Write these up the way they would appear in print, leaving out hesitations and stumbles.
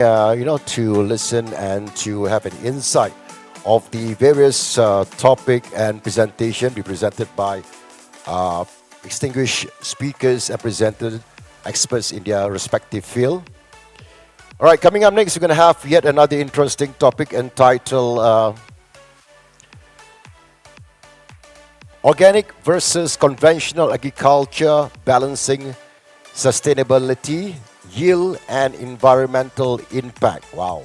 to listen and to have an insight of the various topic and presentation be presented by distinguished speakers and presented experts in their respective field. All right, coming up next, we're going to have yet another interesting topic entitled Organic versus Conventional Agriculture, Balancing Sustainability, Yield and Environmental Impact. Wow.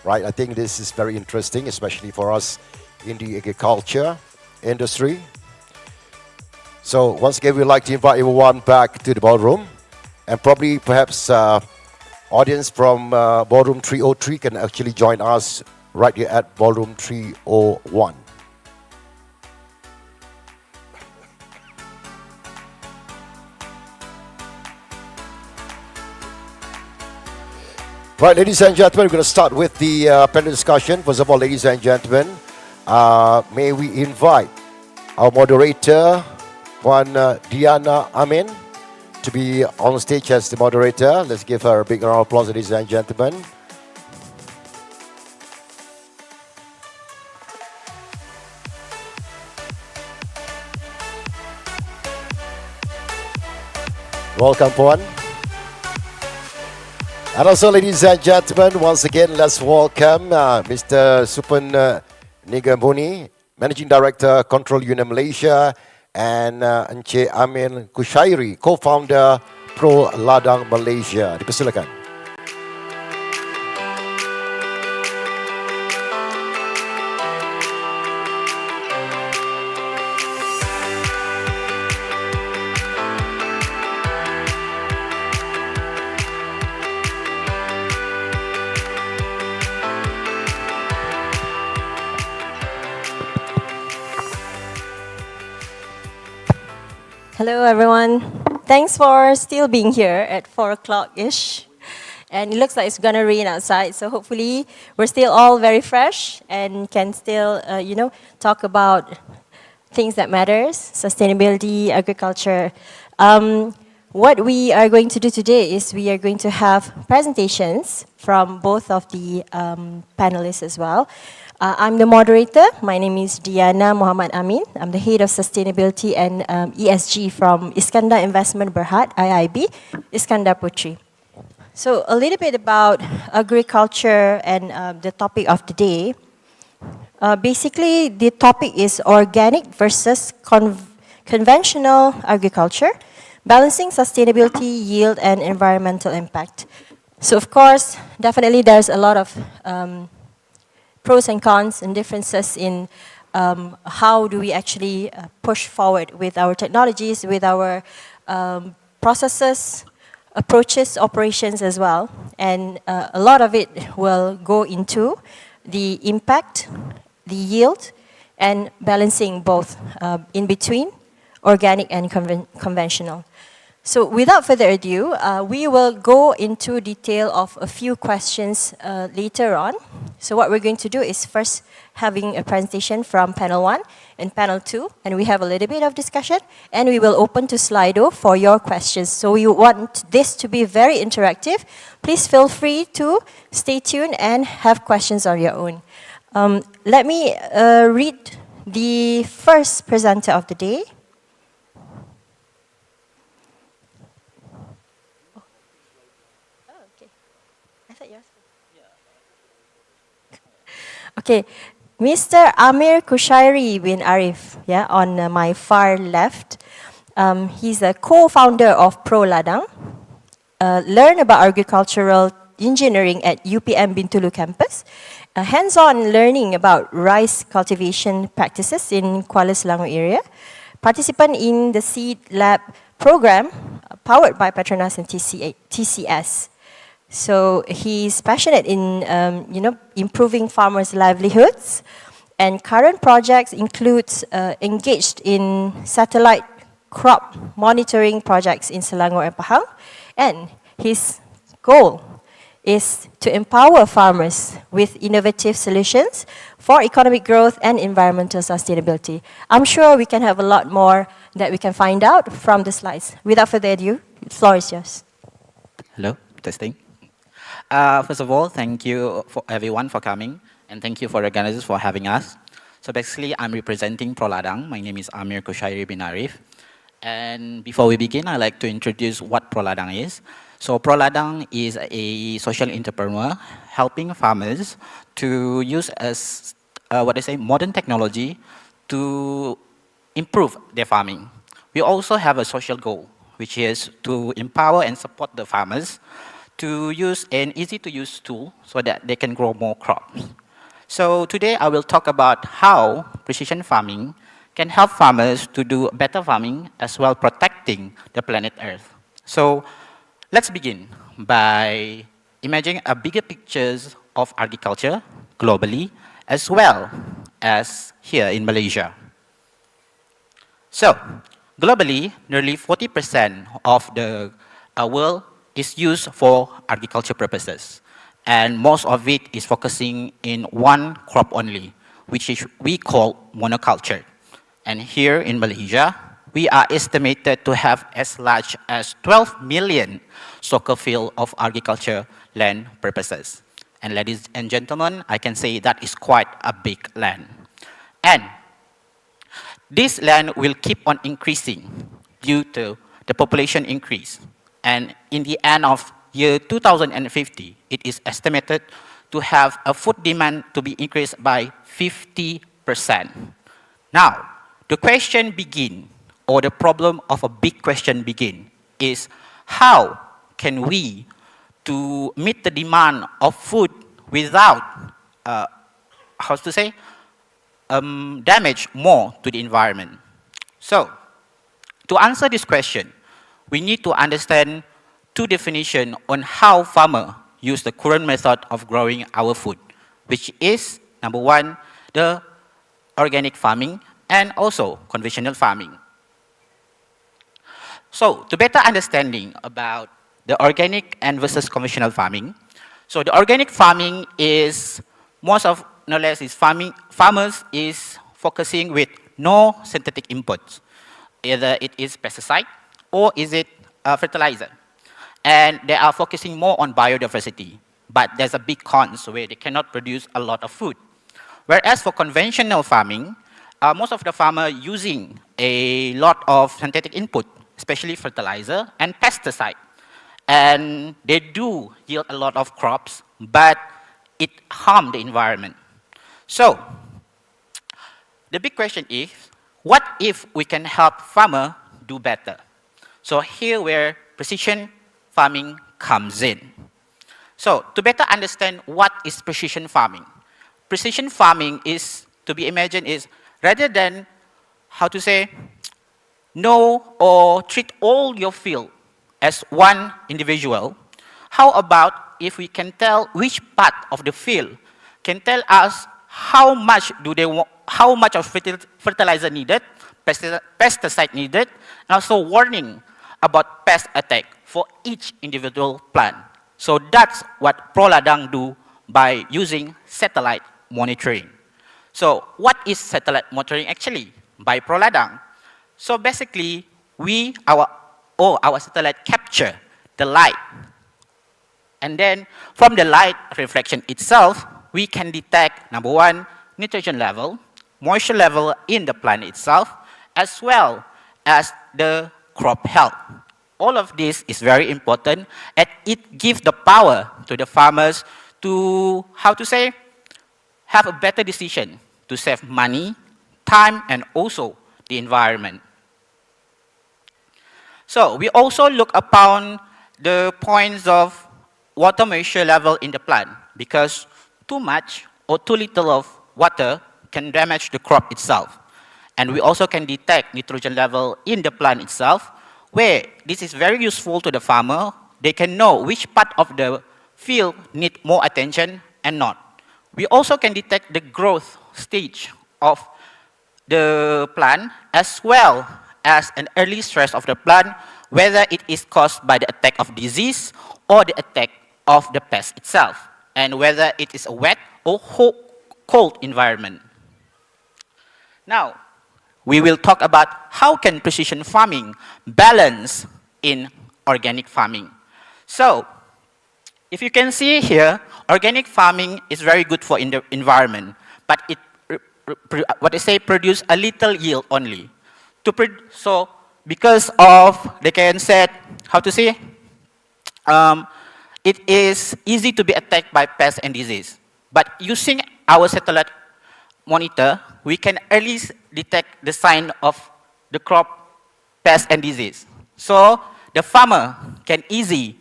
Right, I think this is very interesting, especially for us in the agriculture industry. So once again, we'd like to invite everyone back to the ballroom, and probably perhaps audience from ballroom 303 can actually join us right here at ballroom 301. Right, ladies and gentlemen, we're going to start with the panel discussion. First of all, ladies and gentlemen, may we invite our moderator, Puan Diana Amin, to be on stage as the moderator. Let's give her a big round of applause, ladies and gentlemen. Welcome, Puan. And also, ladies and gentlemen, once again, let's welcome Mr. Supan Nigambuni, Managing Director, Control Unit Malaysia, and Encik Amir Kushairi, Co-Founder, Pro Ladang Malaysia. Dipersilakan. Hello everyone. Thanks for still being here at 4 o'clock-ish. And it looks like it's going to rain outside, so hopefully we're still all very fresh and can still, talk about things that matters, sustainability, agriculture. What we are going to do today is we are going to have presentations from both of the panelists as well. I'm the moderator. My name is Diana Muhammad Amin. I'm the Head of Sustainability and ESG from Iskandar Investment Berhad, IIB, Iskandar Putri. So a little bit about agriculture and the topic of the day. Basically, the topic is organic versus conventional agriculture, balancing sustainability, yield, and environmental impact. So of course, definitely there's a lot of pros and cons and differences in how do we actually push forward with our technologies, with our processes, approaches, operations as well. And a lot of it will go into the impact, the yield, and balancing both in between organic and conventional. So without further ado, we will go into detail of a few questions later on. So what we're going to do is first having a presentation from panel 1 and panel 2, and we have a little bit of discussion, and we will open to Slido for your questions. So we want this to be very interactive. Please feel free to stay tuned and have questions of your own. Let me read the first presenter of the day. Okay, Mr. Amir Kushairi bin Arif, on my far left. He's a co-founder of Pro Ladang. Learn about agricultural engineering at UPM Bintulu campus. Hands-on learning about rice cultivation practices in Kuala Selangor area. Participant in the Seed Lab program powered by Petronas and TCS. So he's passionate in, improving farmers' livelihoods, and current projects includes engaged in satellite crop monitoring projects in Selangor and Pahang, and his goal is to empower farmers with innovative solutions for economic growth and environmental sustainability. I'm sure we can have a lot more that we can find out from the slides. Without further ado, the floor is yours. Hello, testing. First of all, thank you for everyone for coming, and thank you for the organizers for having us. So basically, I'm representing Proladang. My name is Amir Kushairi bin Arif. And before we begin, I'd like to introduce what Proladang is. So Proladang is a social entrepreneur helping farmers to use as modern technology to improve their farming. We also have a social goal, which is to empower and support the farmers to use an easy-to-use tool so that they can grow more crops. So today I will talk about how precision farming can help farmers to do better farming as well protecting the planet Earth. So let's begin by imagining a bigger pictures of agriculture globally as well as here in Malaysia. So globally, nearly 40% of the world is used for agriculture purposes. And most of it is focusing in one crop only, which is we call monoculture. And here in Malaysia, we are estimated to have as large as 12 million soccer field of agriculture land purposes. And ladies and gentlemen, I can say that is quite a big land. And this land will keep on increasing due to the population increase. And in the end of year 2050, it is estimated to have a food demand to be increased by 50%. Now, the question begin, or the problem of a big question begin, is how can we to meet the demand of food without, damage more to the environment? So, to answer this question, we need to understand two definitions on how farmers use the current method of growing our food, which is, number one, the organic farming and also conventional farming. So, to better understanding about the organic and versus conventional farming, so the organic farming is farmers is focusing with no synthetic inputs. Either it is pesticide or is it fertilizer. And they are focusing more on biodiversity. But there's a big cons where they cannot produce a lot of food. Whereas for conventional farming, most of the farmers using a lot of synthetic input, especially fertilizer and pesticide. And they do yield a lot of crops, but it harms the environment. So, the big question is, what if we can help farmers do better? So here where precision farming comes in. So to better understand what is precision farming is, to be imagined is, rather than, know or treat all your field as one individual, how about if we can tell which part of the field can tell us how much of fertilizer needed, pesticide needed, and also warning about pest attack for each individual plant. So that's what Proladang do by using satellite monitoring. So what is satellite monitoring actually by Proladang? So basically, our satellite capture the light. And then from the light reflection itself, we can detect, number one, nitrogen level, moisture level in the plant itself, as well as the crop health. All of this is very important, and it gives the power to the farmers to, have a better decision to save money, time, and also the environment. So we also look upon the points of water moisture level in the plant, because too much or too little of water can damage the crop itself. And we also can detect nitrogen level in the plant itself, where this is very useful to the farmer. They can know which part of the field need more attention and not. We also can detect the growth stage of the plant, as well as an early stress of the plant, whether it is caused by the attack of disease or the attack of the pest itself, and whether it is a wet or cold environment. Now, we will talk about how can precision farming balance in organic farming. So, If you can see here, organic farming is very good for the environment, but it produce a little yield only. So because of, they can say, how to say, it is easy to be attacked by pests and disease. But using our satellite monitor, we can early detect the sign of the crop pest and disease. So the farmer can easy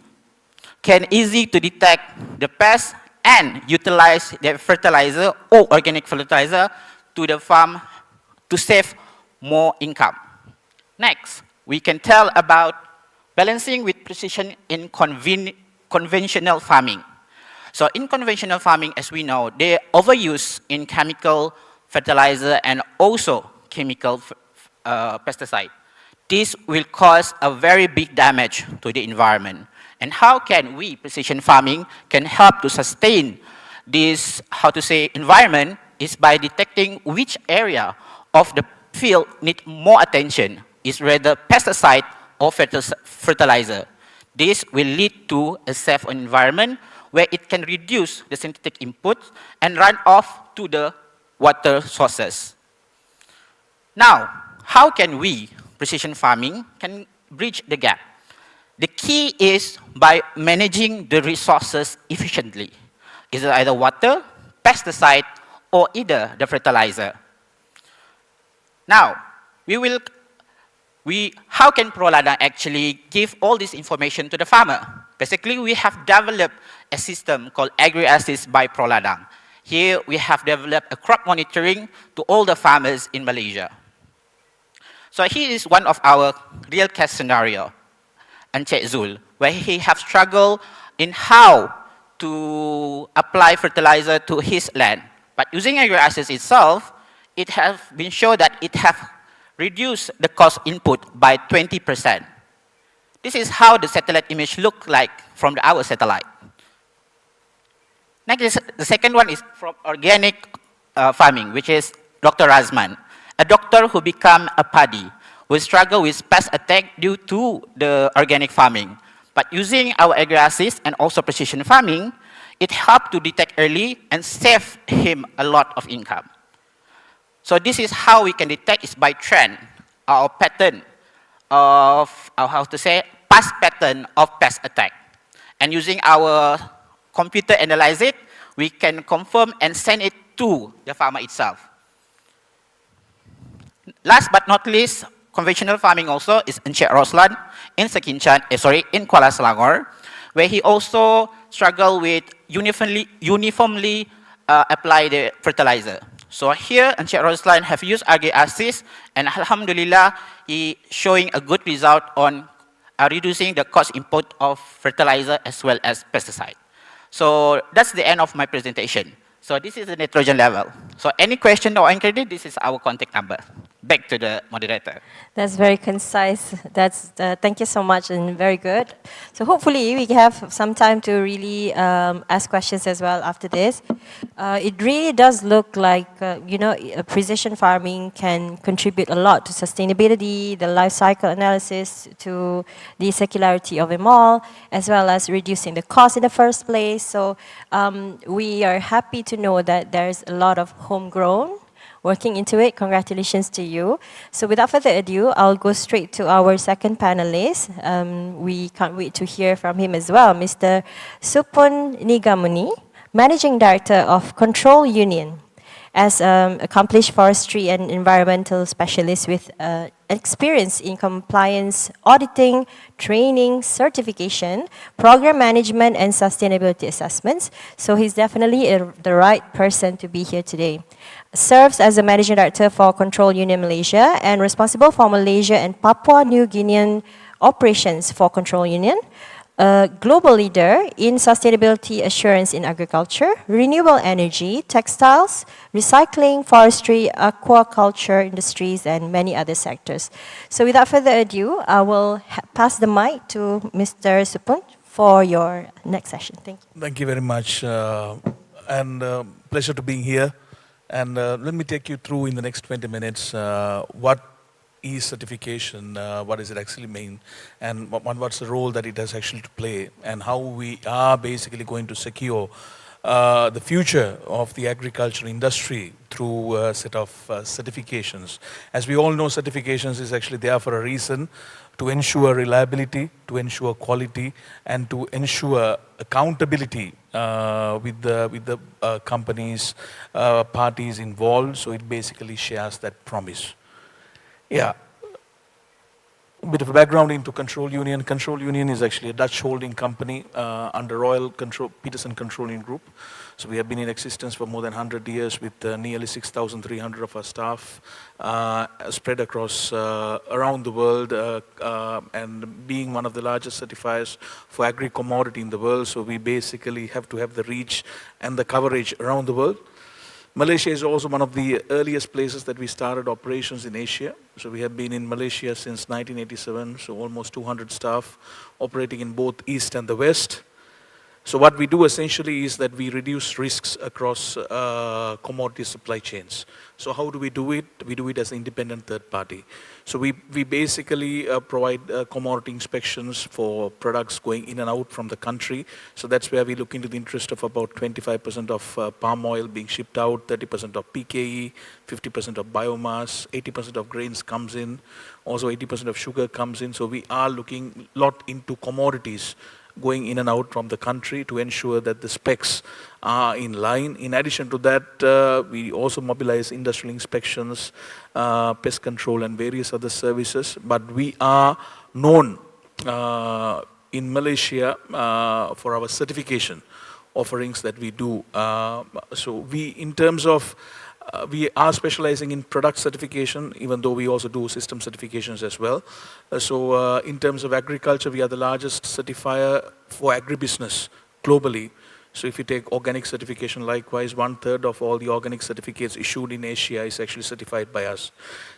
to detect the pest and utilize the fertilizer or organic fertilizer to the farm to save more income. Next, we can tell about balancing with precision in conventional farming. So in conventional farming, as we know, they overuse in chemical fertilizer and also chemical pesticide. This will cause a very big damage to the environment. And how can we, precision farming, can help to sustain this, how to say, environment is by detecting which area of the field need more attention, is rather pesticide or fertilizer. This will lead to a safe environment where it can reduce the synthetic input and run off to the water sources. Now, how can we, precision farming, can bridge the gap? The key is by managing the resources efficiently. Is it either water, pesticide, or either the fertilizer? Now, how can ProLadang actually give all this information to the farmer? Basically, we have developed a system called AgriAssist by ProLadang. Here, we have developed a crop monitoring to all the farmers in Malaysia. So here is one of our real case scenario, Encik Zul, where he have struggled in how to apply fertilizer to his land. But using AgriAssist itself, it has been shown that it has reduced the cost input by 20%. This is how the satellite image looks like from our satellite. Next, the second one is from organic farming, which is Dr. Razman, a doctor who became a paddy, who struggled with pest attack due to the organic farming. But using our AgriAssist and also precision farming, it helped to detect early and save him a lot of income. So this is how we can detect is by trend or pattern of, how to say, past pattern of pest attack. And using our computer analyze it, we can confirm and send it to the farmer itself. Last but not least, conventional farming also is Encik Roslan in in Kuala Selangor, where he also struggled with uniformly apply the fertilizer. So here, Encik Roslan have used AgriAssist, and Alhamdulillah, he showing a good result on reducing the cost input of fertilizer as well as pesticide. So that's the end of my presentation. So this is the nitrogen level. So any question or inquiry, this is our contact number. Back to the moderator. That's very concise. Thank you so much and very good. So hopefully we have some time to really ask questions as well after this. It really does look like, precision farming can contribute a lot to sustainability, the life cycle analysis, to the circularity of them all, as well as reducing the cost in the first place. So we are happy to know that there's a lot of homegrown working into it. Congratulations to you. So without further ado, I'll go straight to our second panelist. We can't wait to hear from him as well, Mr. Supun Nigamuni, Managing Director of Control Union. As accomplished forestry and environmental specialist with experience in compliance, auditing, training, certification, program management, and sustainability assessments. So he's definitely the right person to be here today. Serves as a Managing Director for Control Union Malaysia and responsible for Malaysia and Papua New Guinean operations for Control Union. A global leader in sustainability assurance in agriculture, renewable energy, textiles, recycling, forestry, aquaculture industries, and many other sectors. So without further ado, I will pass the mic to Mr. Supun for your next session. Thank you. Thank you very much, and pleasure to being here. And let me take you through in the next 20 minutes what e-certification, what does it actually mean, and what's the role that it has actually to play, and how we are basically going to secure the future of the agriculture industry through a set of certifications. As we all know, certifications is actually there for a reason, to ensure reliability, to ensure quality, and to ensure accountability with the companies, parties involved. So it basically shares that promise. Yeah. A bit of a background into Control Union. Control Union is actually a Dutch holding company under Royal Control, Peterson Controlling Group. So we have been in existence for more than 100 years with nearly 6,300 of our staff spread across around the world and being one of the largest certifiers for agri-commodity in the world. So we basically have to have the reach and the coverage around the world. Malaysia is also one of the earliest places that we started operations in Asia. So we have been in Malaysia since 1987, so almost 200 staff operating in both East and the West. So what we do essentially is that we reduce risks across commodity supply chains. So how do we do it? We do it as an independent third party. So we basically provide commodity inspections for products going in and out from the country. So that's where we look into the interest of about 25% of palm oil being shipped out, 30% of PKE, 50% of biomass, 80% of grains comes in, also 80% of sugar comes in. So we are looking a lot into commodities going in and out from the country to ensure that the specs are in line. In addition to that, we also mobilize industrial inspections, pest control and various other services. But we are known in Malaysia for our certification offerings that we do. So we, in terms of we are specializing in product certification, even though we also do system certifications as well. So in terms of agriculture, we are the largest certifier for agribusiness globally. So if you take organic certification, likewise, 1/3 of all the organic certificates issued in Asia is actually certified by us.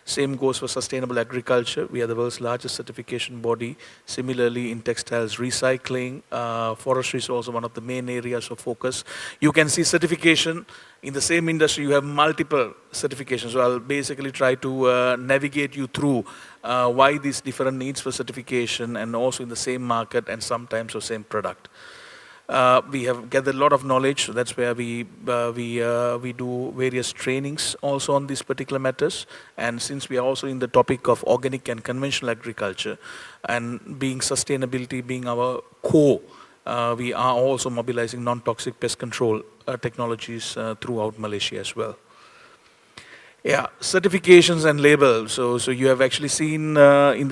Same goes for sustainable agriculture. We are the world's largest certification body. Similarly, in textiles recycling, forestry is also one of the main areas of focus. You can see certification in the same industry. You have multiple certifications. So I'll basically try to navigate you through why these different needs for certification, and also in the same market and sometimes the same product. We have gathered a lot of knowledge, so that's where we do various trainings also on these particular matters. And since we are also in the topic of organic and conventional agriculture, and being sustainability being our core, we are also mobilizing non-toxic pest control technologies throughout Malaysia as well. Yeah, certifications and labels. So you have actually seen in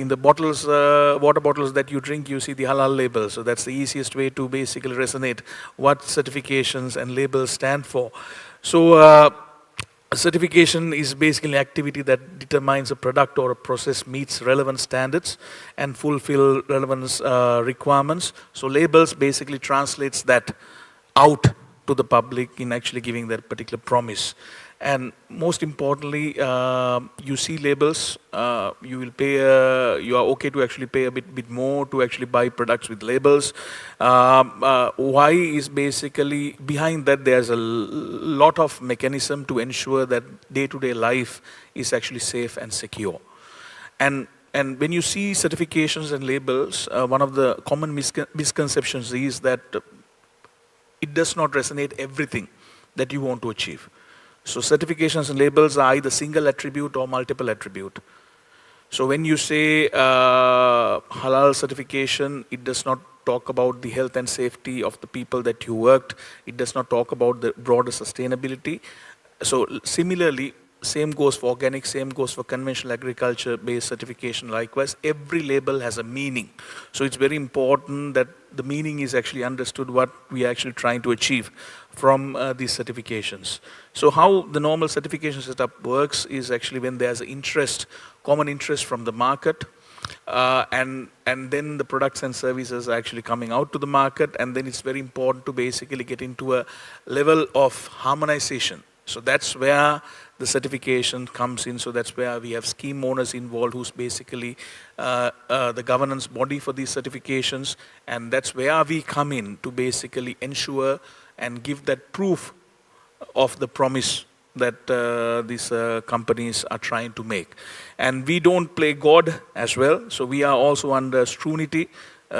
the bottles, water bottles that you drink, you see the halal label. So that's the easiest way to basically resonate what certifications and labels stand for. So certification is basically an activity that determines a product or a process meets relevant standards and fulfill relevance requirements. So labels basically translates that out to the public in actually giving that particular promise. And most importantly, you see labels, you will pay, you are okay to actually pay a bit more to actually buy products with labels. Why is basically behind that there's a lot of mechanism to ensure that day-to-day life is actually safe and secure. And when you see certifications and labels, one of the common misconceptions is that it does not resonate everything that you want to achieve. So certifications and labels are either single attribute or multiple attribute. So when you say halal certification, it does not talk about the health and safety of the people that you worked. It does not talk about the broader sustainability. So similarly, same goes for organic, same goes for conventional agriculture-based certification. Likewise, every label has a meaning. So it's very important that the meaning is actually understood what we are actually trying to achieve from these certifications. So how the normal certification setup works is actually when there's an interest, common interest from the market, and then the products and services are actually coming out to the market, and then it's very important to basically get into a level of harmonization. So that's where the certification comes in. So that's where we have scheme owners involved, who's basically the governance body for these certifications. And that's where we come in to basically ensure and give that proof of the promise that these companies are trying to make. And we don't play God as well, so we are also under scrutiny.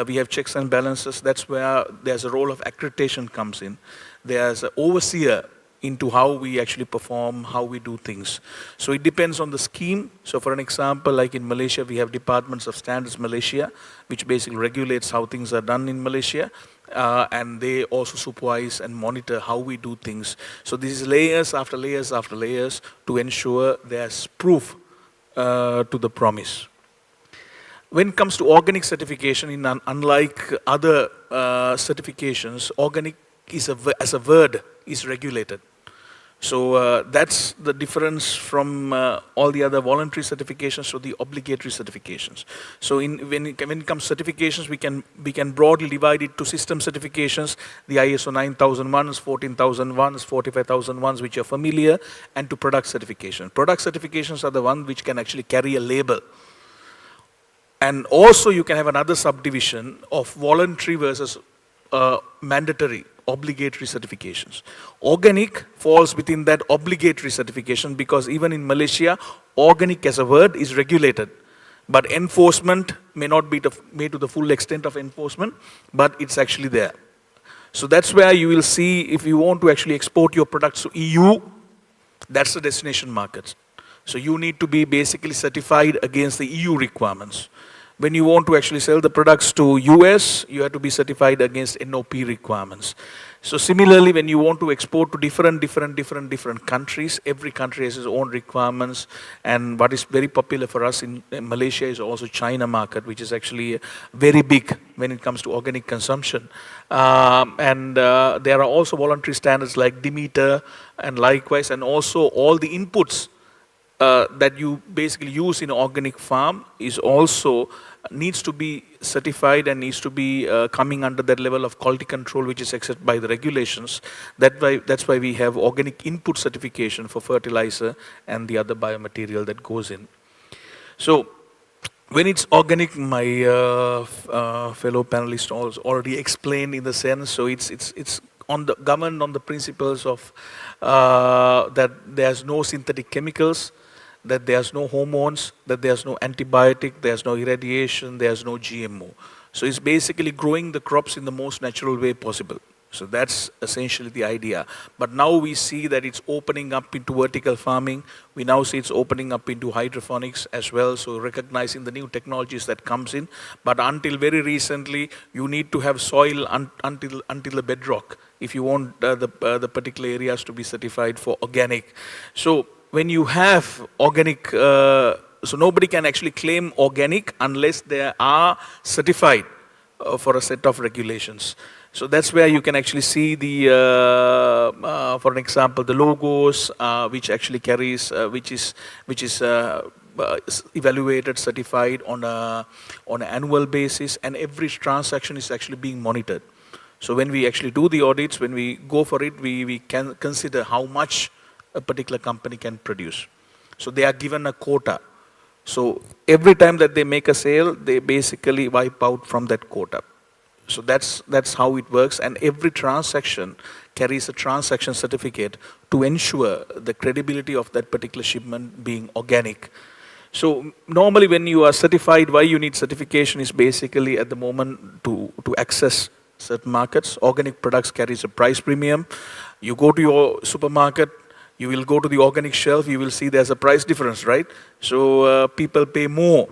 We have checks and balances. That's where there's a role of accreditation comes in. There's an overseer into how we actually perform, how we do things. So it depends on the scheme. So for an example, like in Malaysia, we have Departments of Standards Malaysia, which basically regulates how things are done in Malaysia. And they also supervise and monitor how we do things. So this is layers after layers after layers to ensure there's proof to the promise. When it comes to organic certification, unlike other certifications, organic is as a word is regulated. So that's the difference from all the other voluntary certifications to the obligatory certifications. So when it comes to certifications, we can broadly divide it to system certifications, the ISO 9001s, 14001s, 45001s, which are familiar, and to product certification. Product certifications are the ones which can actually carry a label. And also you can have another subdivision of voluntary versus mandatory, obligatory certifications. Organic falls within that obligatory certification because even in Malaysia, organic as a word is regulated. But enforcement may not be made to the full extent of enforcement, but it's actually there. So that's where you will see if you want to actually export your products to EU, that's the destination markets. So you need to be basically certified against the EU requirements. When you want to actually sell the products to US, you have to be certified against NOP requirements. So similarly, when you want to export to different countries, every country has its own requirements. And what is very popular for us in Malaysia is also China market, which is actually very big when it comes to organic consumption. There are also voluntary standards like Demeter and likewise, and also all the inputs that you basically use in organic farm is also needs to be certified and needs to be coming under that level of quality control which is accepted by the regulations. That's why we have organic input certification for fertilizer and the other biomaterial that goes in. So when it's organic, my fellow panelists already explained in the sense, so it's governed on the principles of that there's no synthetic chemicals, that there's no hormones, that there's no antibiotic, there's no irradiation, there's no GMO. So it's basically growing the crops in the most natural way possible. So that's essentially the idea. But now we see that it's opening up into vertical farming. We now see it's opening up into hydroponics as well, so recognizing the new technologies that comes in. But until very recently, you need to have soil until the bedrock if you want the particular areas to be certified for organic. So when you have organic, so nobody can actually claim organic unless they are certified for a set of regulations. So that's where you can actually see the, for an example, the logos, which actually carries, which is evaluated, certified on an annual basis, and every transaction is actually being monitored. So when we actually do the audits, when we go for it, we can consider how much a particular company can produce. So they are given a quota. So every time that they make a sale, they basically wipe out from that quota. So that's how it works, and every transaction carries a transaction certificate to ensure the credibility of that particular shipment being organic. So normally when you are certified, why you need certification is basically at the moment to access certain markets. Organic products carries a price premium. You go to your supermarket, you will go to the organic shelf, you will see there's a price difference, right? So people pay more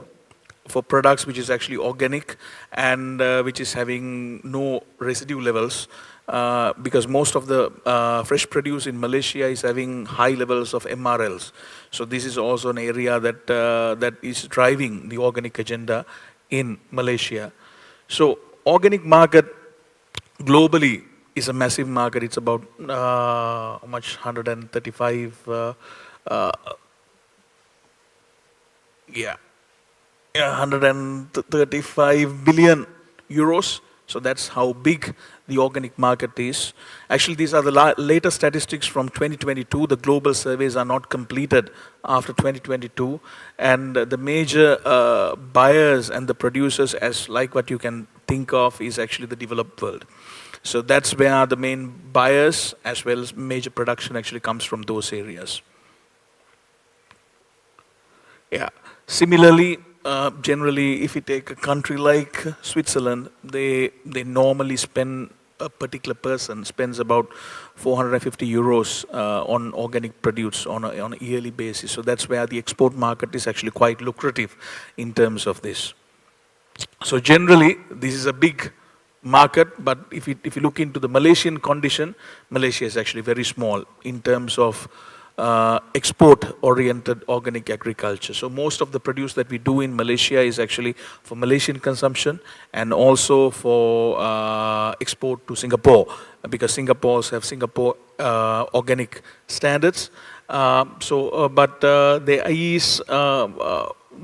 for products which is actually organic and which is having no residue levels because most of the fresh produce in Malaysia is having high levels of MRLs. So this is also an area that is driving the organic agenda in Malaysia. So organic market globally is a massive market. It's about how much? 135. 135 billion euros. So that's how big the organic market is. Actually, these are the latest statistics from 2022. The global surveys are not completed after 2022. And the major buyers and the producers, as like what you can think of, is actually the developed world. So that's where the main buyers as well as major production actually comes from those areas. Yeah. Similarly, generally, if you take a country like Switzerland, they normally spend, a particular person spends about 450 euros on organic produce on a yearly basis. So that's where the export market is actually quite lucrative in terms of this. So generally, this is a big market, but if you look into the Malaysian condition, Malaysia is actually very small in terms of export-oriented organic agriculture. So most of the produce that we do in Malaysia is actually for Malaysian consumption and also for export to Singapore, because Singapore's have Singapore organic standards.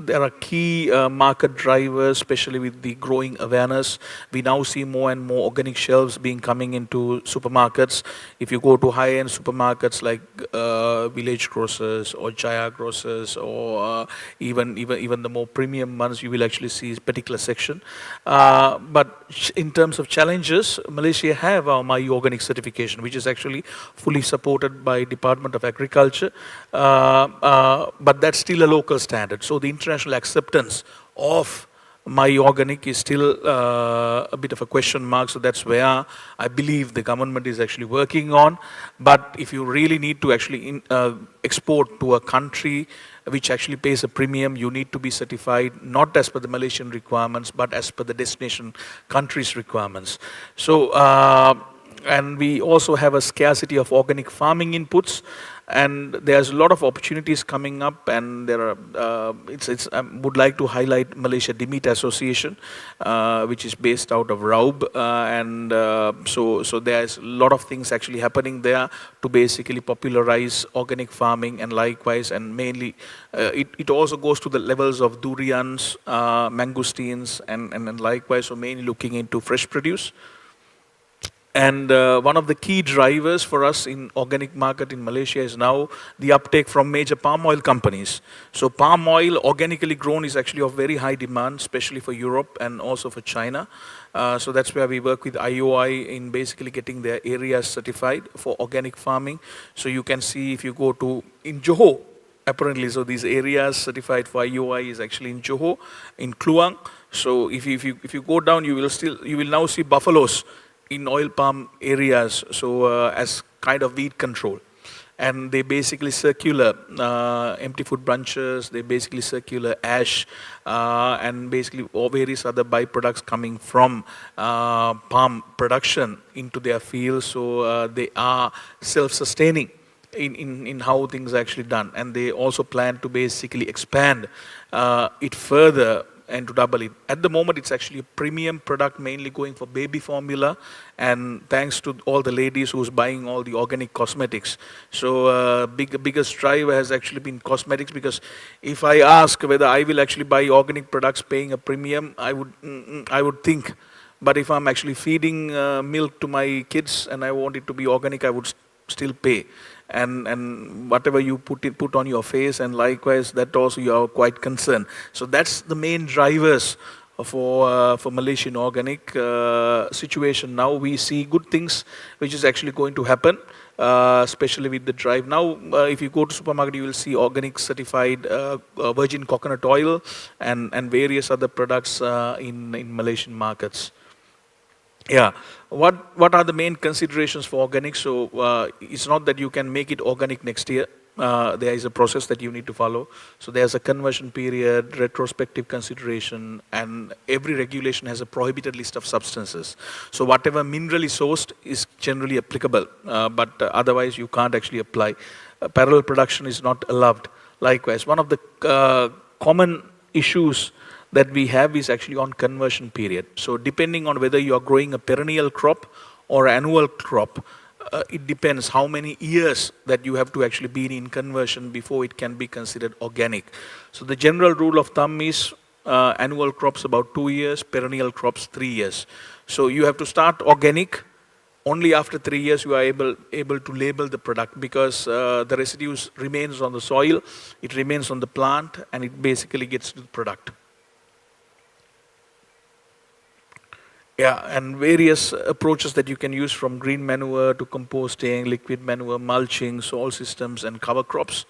There are key market drivers, especially with the growing awareness. We now see more and more organic shelves being coming into supermarkets. If you go to high-end supermarkets like Village Grocers or Jaya Grocers or even the more premium ones, you will actually see a particular section. But in terms of challenges, Malaysia have our My Organic certification, which is actually fully supported by Department of Agriculture, but that's still a local standard. So the international acceptance of My Organic is still a bit of a question mark. So that's where I believe the government is actually working on. But if you really need to actually export to a country which actually pays a premium, you need to be certified not as per the Malaysian requirements, but as per the destination country's requirements. So, and we also have a scarcity of organic farming inputs, and there's a lot of opportunities coming up, and there are, I would like to highlight Malaysia Meat Association, which is based out of Raub, so there's a lot of things actually happening there to basically popularize organic farming, and likewise, and mainly, it also goes to the levels of durians, mangosteens, and likewise, so mainly looking into fresh produce. And one of the key drivers for us in organic market in Malaysia is now the uptake from major palm oil companies. So palm oil organically grown is actually of very high demand, especially for Europe and also for China. So that's where we work with IOI in basically getting their areas certified for organic farming. So you can see if you go to, in Johor, apparently, so these areas certified for IOI is actually in Johor, in Kluang. So if you go down, you will now see buffaloes in oil palm areas, so as kind of weed control. And they basically circular empty food branches, they basically circular ash, and basically all various other byproducts coming from palm production into their fields. So they are self-sustaining in how things are actually done. And they also plan to basically expand it further and to double it. At the moment, it's actually a premium product, mainly going for baby formula, and thanks to all the ladies who's buying all the organic cosmetics. So biggest driver has actually been cosmetics, because if I ask whether I will actually buy organic products paying a premium, I would think. But if I'm actually feeding milk to my kids and I want it to be organic, I would still pay. And whatever you put on your face, and likewise that also you are quite concerned. So that's the main drivers for Malaysian organic situation. Now we see good things which is actually going to happen, especially with the drive. Now if you go to supermarket, you will see organic certified virgin coconut oil and various other products in Malaysian markets. Yeah, what are the main considerations for organic? So it's not that you can make it organic next year. There is a process that you need to follow. So there's a conversion period, retrospective consideration, and every regulation has a prohibited list of substances. So whatever minerally sourced is generally applicable, but otherwise you can't actually apply. Parallel production is not allowed. Likewise, one of the common issues that we have is actually on conversion period. So depending on whether you are growing a perennial crop or annual crop, it depends how many years that you have to actually be in conversion before it can be considered organic. So the general rule of thumb is annual crops about 2 years, perennial crops 3 years. So you have to start organic. Only after 3 years you are able to label the product, because the residues remains on the soil, it remains on the plant, and it basically gets to the product. Yeah, and various approaches that you can use from green manure to composting, liquid manure, mulching, soil systems, and cover crops.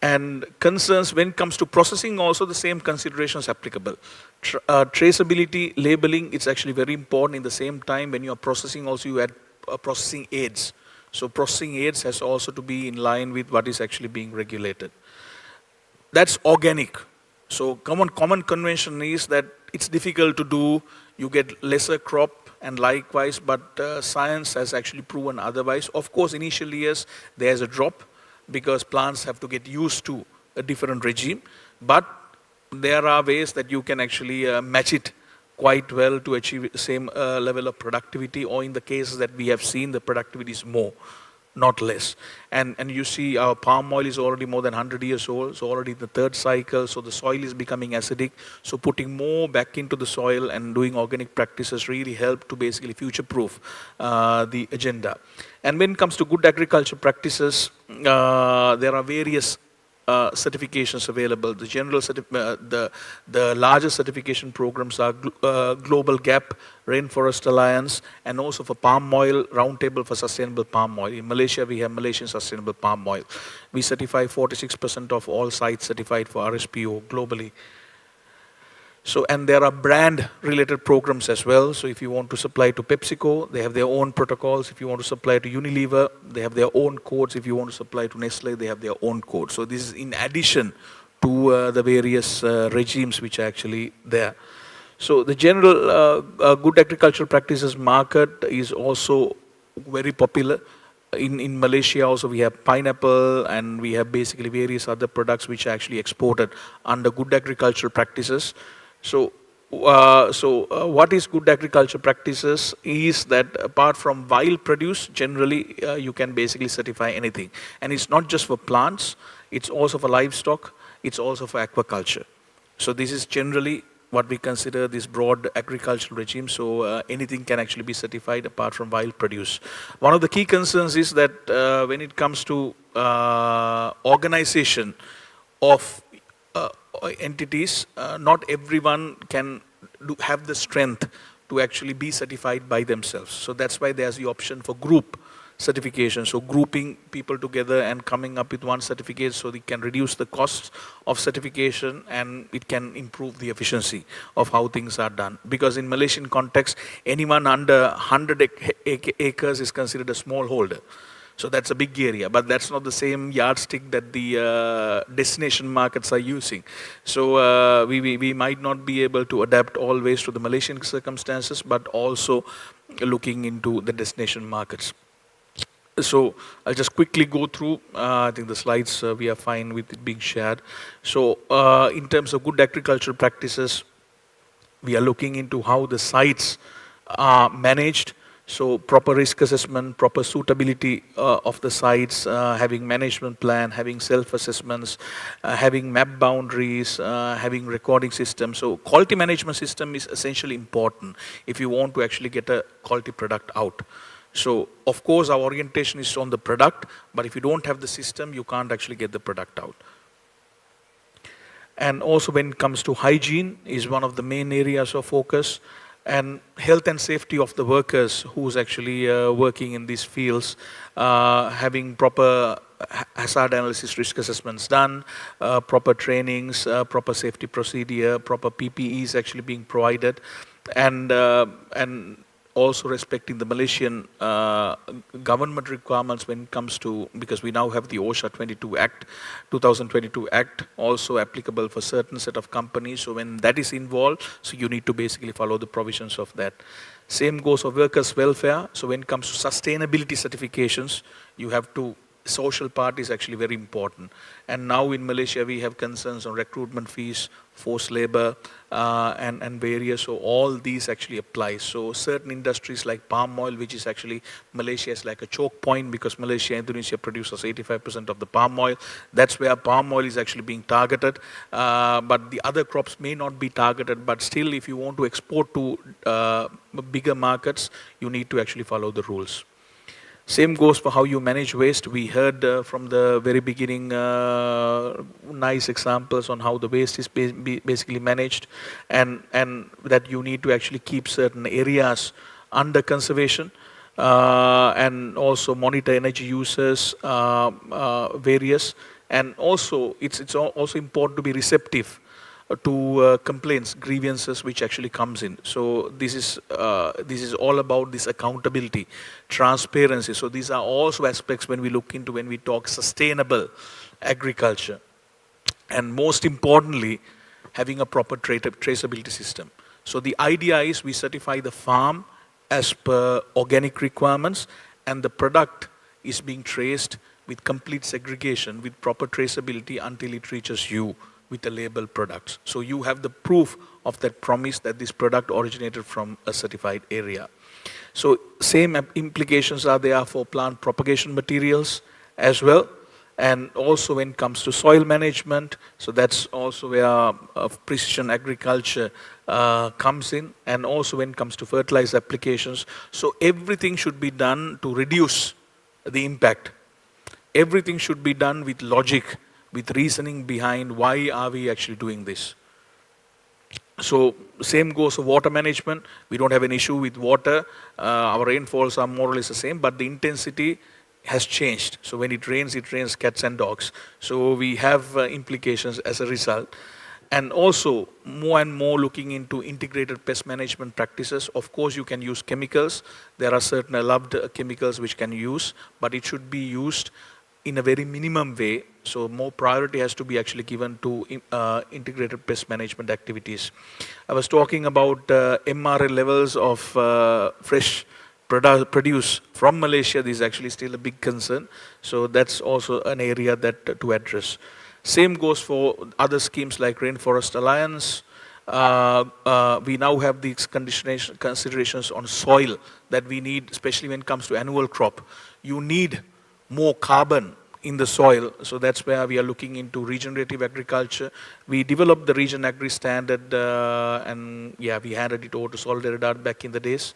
And concerns when it comes to processing, also the same considerations applicable. Traceability, labeling, it's actually very important. In the same time, when you are processing, also you add processing aids. So processing aids has also to be in line with what is actually being regulated. That's organic. So common convention is that it's difficult to do, you get lesser crop and likewise, but science has actually proven otherwise. Of course, initially, yes, there's a drop because plants have to get used to a different regime, but there are ways that you can actually match it quite well to achieve the same level of productivity, or in the cases that we have seen, the productivity is more, not less. And you see our palm oil is already more than 100 years old, so already the third cycle, so the soil is becoming acidic. So putting more back into the soil and doing organic practices really help to basically future-proof the agenda. And when it comes to good agriculture practices, there are various certifications available. The the largest certification programs are Global Gap, Rainforest Alliance, and also for palm oil, Roundtable for Sustainable Palm Oil. In Malaysia, we have Malaysian Sustainable Palm Oil. We certify 46% of all sites certified for RSPO globally. So, and there are brand-related programs as well. So if you want to supply to PepsiCo, they have their own protocols. If you want to supply to Unilever, they have their own codes. If you want to supply to Nestle, they have their own codes. So this is in addition to the various regimes which are actually there. So the general good agricultural practices market is also very popular. In Malaysia also we have pineapple and we have basically various other products which are actually exported under good agricultural practices. So, what is good agriculture practices is that apart from wild produce, generally you can basically certify anything. And it's not just for plants, it's also for livestock, it's also for aquaculture. So this is generally what we consider this broad agricultural regime. So anything can actually be certified apart from wild produce. One of the key concerns is that when it comes to organization of entities, not everyone can have the strength to actually be certified by themselves. So that's why there's the option for group certification. So grouping people together and coming up with one certificate so they can reduce the costs of certification and it can improve the efficiency of how things are done. Because in Malaysian context, anyone under 100 acres is considered a smallholder. So that's a big area, but that's not the same yardstick that the destination markets are using. So we might not be able to adapt always to the Malaysian circumstances, but also looking into the destination markets. So I'll just quickly go through, I think the slides we are fine with it being shared. So in terms of good agricultural practices, we are looking into how the sites are managed. So proper risk assessment, proper suitability of the sites, having management plan, having self-assessments, having map boundaries, having recording systems. So quality management system is essentially important if you want to actually get a quality product out. So of course our orientation is on the product, but if you don't have the system, you can't actually get the product out. And also when it comes to hygiene is one of the main areas of focus. And health and safety of the workers who's actually working in these fields, having proper hazard analysis risk assessments done, proper trainings, proper safety procedure, proper PPEs actually being provided, and also respecting the Malaysian government requirements when it comes to, because we now have the OSHA 2022 Act, also applicable for certain set of companies. So when that is involved, so you need to basically follow the provisions of that. Same goes for workers' welfare. So when it comes to sustainability certifications, you have to, social part is actually very important. And now in Malaysia, we have concerns on recruitment fees, forced labor, and various, so all these actually apply. So certain industries like palm oil, which is actually, Malaysia is like a choke point because Malaysia, Indonesia produces 85% of the palm oil. That's where palm oil is actually being targeted. But the other crops may not be targeted, but still if you want to export to bigger markets, you need to actually follow the rules. Same goes for how you manage waste. We heard from the very beginning nice examples on how the waste is basically managed, and that you need to actually keep certain areas under conservation, and also monitor energy uses, various, and also it's also important to be receptive to complaints, grievances which actually comes in. So this is all about this accountability, transparency. So these are also aspects when we look into when we talk sustainable agriculture, and most importantly, having a proper traceability system. So the idea is we certify the farm as per organic requirements, and the product is being traced with complete segregation, with proper traceability until it reaches you with the labeled products. So you have the proof of that promise that this product originated from a certified area. So same implications are there for plant propagation materials as well. And also when it comes to soil management, so that's also where precision agriculture comes in. And also when it comes to fertilizer applications. So everything should be done to reduce the impact. Everything should be done with logic, with reasoning behind why are we actually doing this. So same goes for water management. We don't have an issue with water. Our rainfalls are more or less the same, but the intensity has changed. So when it rains cats and dogs. So we have implications as a result. And also more and more looking into integrated pest management practices. Of course you can use chemicals. There are certain allowed chemicals which can use, but it should be used in a very minimum way. So more priority has to be actually given to integrated pest management activities. I was talking about MRL levels of fresh produce from Malaysia. This is actually still a big concern. So that's also an area that to address. Same goes for other schemes like Rainforest Alliance. We now have these considerations on soil that we need, especially when it comes to annual crop. You need more carbon in the soil. So that's where we are looking into regenerative agriculture. We developed the Region Agri Standard, and yeah, we handed it over to Solidaridad back in the days.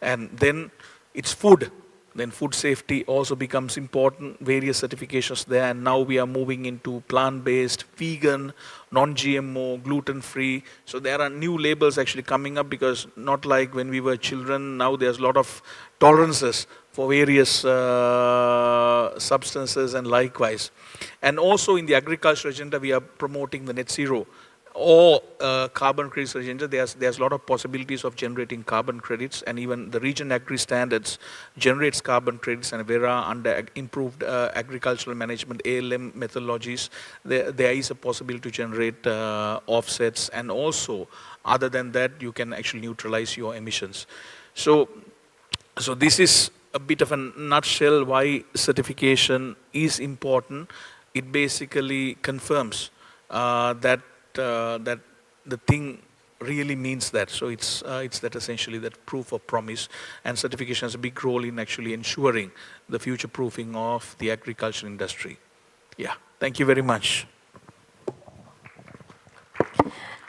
And then it's food. Then food safety also becomes important, various certifications there, and now we are moving into plant-based, vegan, non-GMO, gluten-free. So there are new labels actually coming up, because not like when we were children, now there's a lot of tolerances for various substances and likewise. And also in the agriculture agenda, we are promoting the net zero or carbon credits agenda. There's a lot of possibilities of generating carbon credits, and even the Region Agri Standards generates carbon credits, and Vera under improved agricultural management ALM methodologies, there is a possibility to generate offsets, and also other than that you can actually neutralize your emissions. So this is a bit of a nutshell why certification is important. It basically confirms that the thing really means that. So it's that essentially that proof of promise, and certification has a big role in actually ensuring the future proofing of the agriculture industry. Yeah, thank you very much.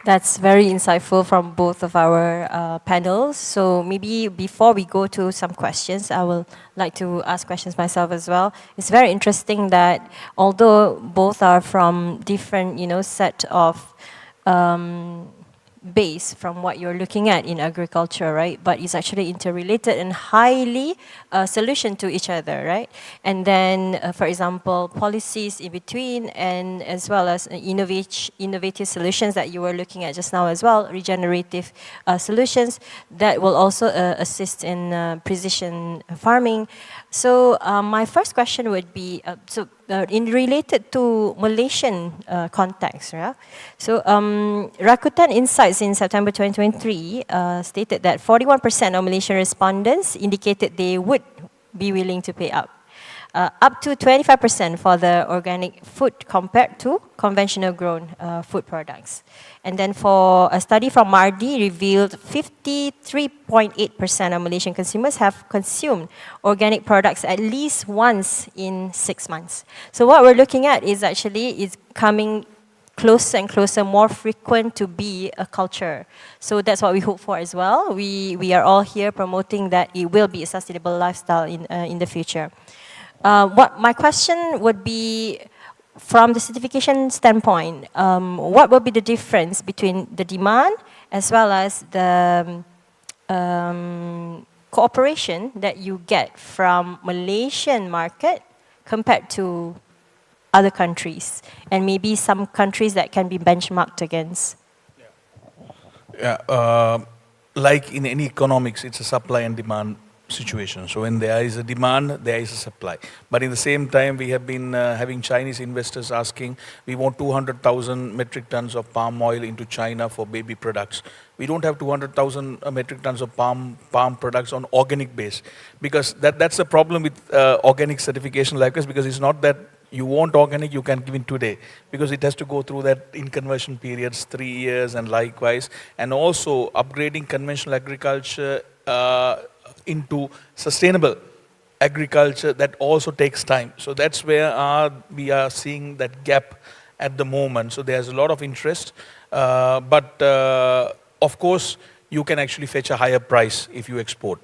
That's very insightful from both of our panels. So maybe before we go to some questions, I will like to ask questions myself as well. It's very interesting that although both are from different, set of base from what you're looking at in agriculture, right? But it's actually interrelated and highly solution to each other, right? And then, for example, policies in between, and as well as innovative solutions that you were looking at just now as well, regenerative solutions that will also assist in precision farming. So my first question would be, in related to Malaysian context, yeah? So Rakuten Insights in September 2023 stated that 41% of Malaysian respondents indicated they would be willing to pay up to 25% for the organic food compared to conventional grown food products. And then for a study from Mardi revealed 53.8% of Malaysian consumers have consumed organic products at least once in 6 months. So what we're looking at is actually coming closer and closer, more frequent to be a culture. So that's what we hope for as well. We are all here promoting that it will be a sustainable lifestyle in the future. What my question would be, from the certification standpoint, what will be the difference between the demand as well as the cooperation that you get from Malaysian market compared to other countries, and maybe some countries that can be benchmarked against? Yeah, like in any economics, it's a supply and demand situation. So when there is a demand, there is a supply. But in the same time, we have been having Chinese investors asking, we want 200,000 metric tons of palm oil into China for baby products. We don't have 200,000 metric tons of palm products on organic base, because that's the problem with organic certification like this, because it's not that you want organic, you can give it today, because it has to go through that in conversion periods, 3 years, and likewise, and also upgrading conventional agriculture into sustainable agriculture, that also takes time. So that's where we are seeing that gap at the moment. So there's a lot of interest, but of course, you can actually fetch a higher price if you export.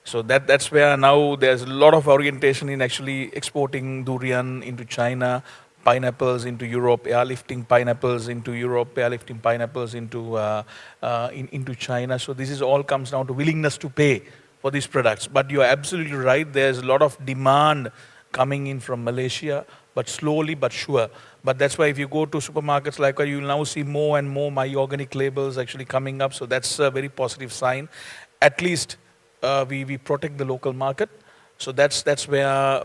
So that's where now there's a lot of orientation in actually exporting durian into China, pineapples into Europe, airlifting pineapples into Europe, airlifting pineapples into China. So this is all comes down to willingness to pay for these products. But you're absolutely right, there's a lot of demand coming in from Malaysia, but slowly but sure. But that's why if you go to supermarkets like that, you'll now see more and more My Organic labels actually coming up. So that's a very positive sign. At least we protect the local market. So that's where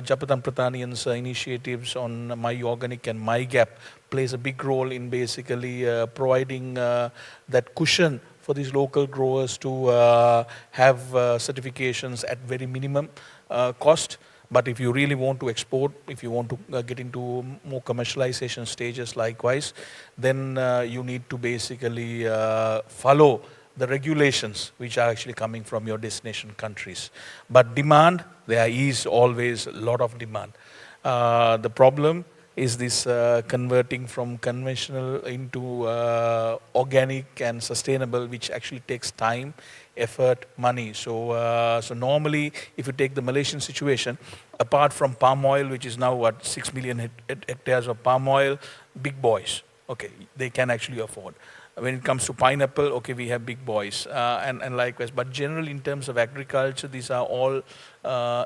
Japatan Pratanian's initiatives on My Organic and My Gap plays a big role in basically providing that cushion for these local growers to have certifications at very minimum cost. But if you really want to export, if you want to get into more commercialization stages likewise, then you need to basically follow the regulations which are actually coming from your destination countries. But demand, there is always a lot of demand. The problem is this converting from conventional into organic and sustainable, which actually takes time, effort, money. So normally, if you take the Malaysian situation, apart from palm oil, which is now what, 6 million hectares of palm oil, big boys, okay, they can actually afford. When it comes to pineapple, okay, we have big boys and likewise. But generally, in terms of agriculture, these are all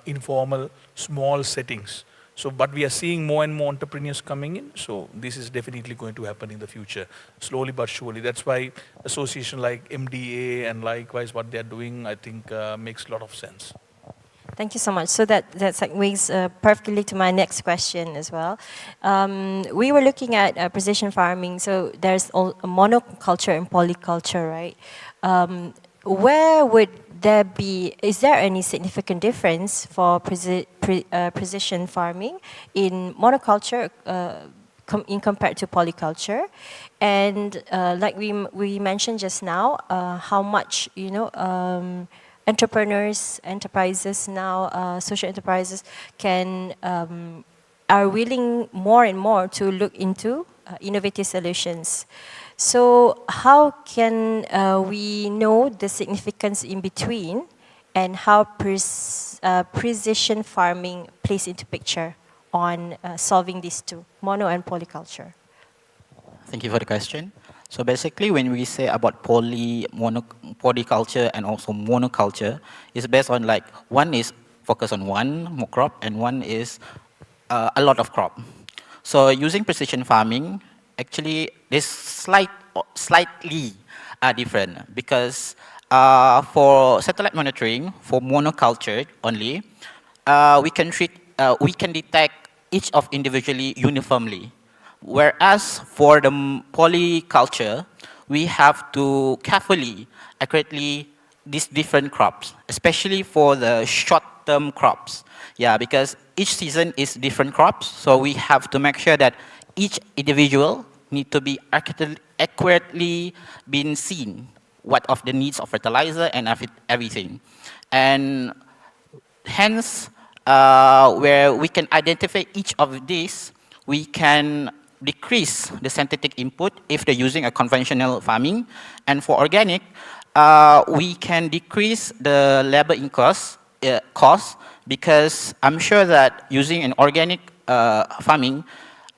informal, small settings. So, but we are seeing more and more entrepreneurs coming in. So this is definitely going to happen in the future, slowly but surely. That's why association like MDA and likewise what they are doing, I think makes a lot of sense. Thank you so much. So that segues perfectly to my next question as well. We were looking at precision farming. So there's a monoculture and polyculture, right? Where would there be, is there any significant difference for precision farming in monoculture in compared to polyculture? And like we mentioned just now, how much, enterprises now, social enterprises are willing more and more to look into innovative solutions. So how can we know the significance in between, and how precision farming plays into picture on solving these two, mono and polyculture? Thank you for the question. So basically, when we say about polyculture and also monoculture, it's based on like one is focused on one crop and one is a lot of crop. So using precision farming, actually, this slightly different, because for satellite monitoring for monoculture only, we can detect each of individually uniformly. Whereas for the polyculture, we have to carefully, accurately these different crops, especially for the short-term crops. Yeah, because each season is different crops, so we have to make sure that each individual need to be accurately being seen, what of the needs of fertilizer and everything. And hence, where we can identify each of these, we can decrease the synthetic input if they're using a conventional farming. And for organic, we can decrease the labor in cost because I'm sure that using an organic farming,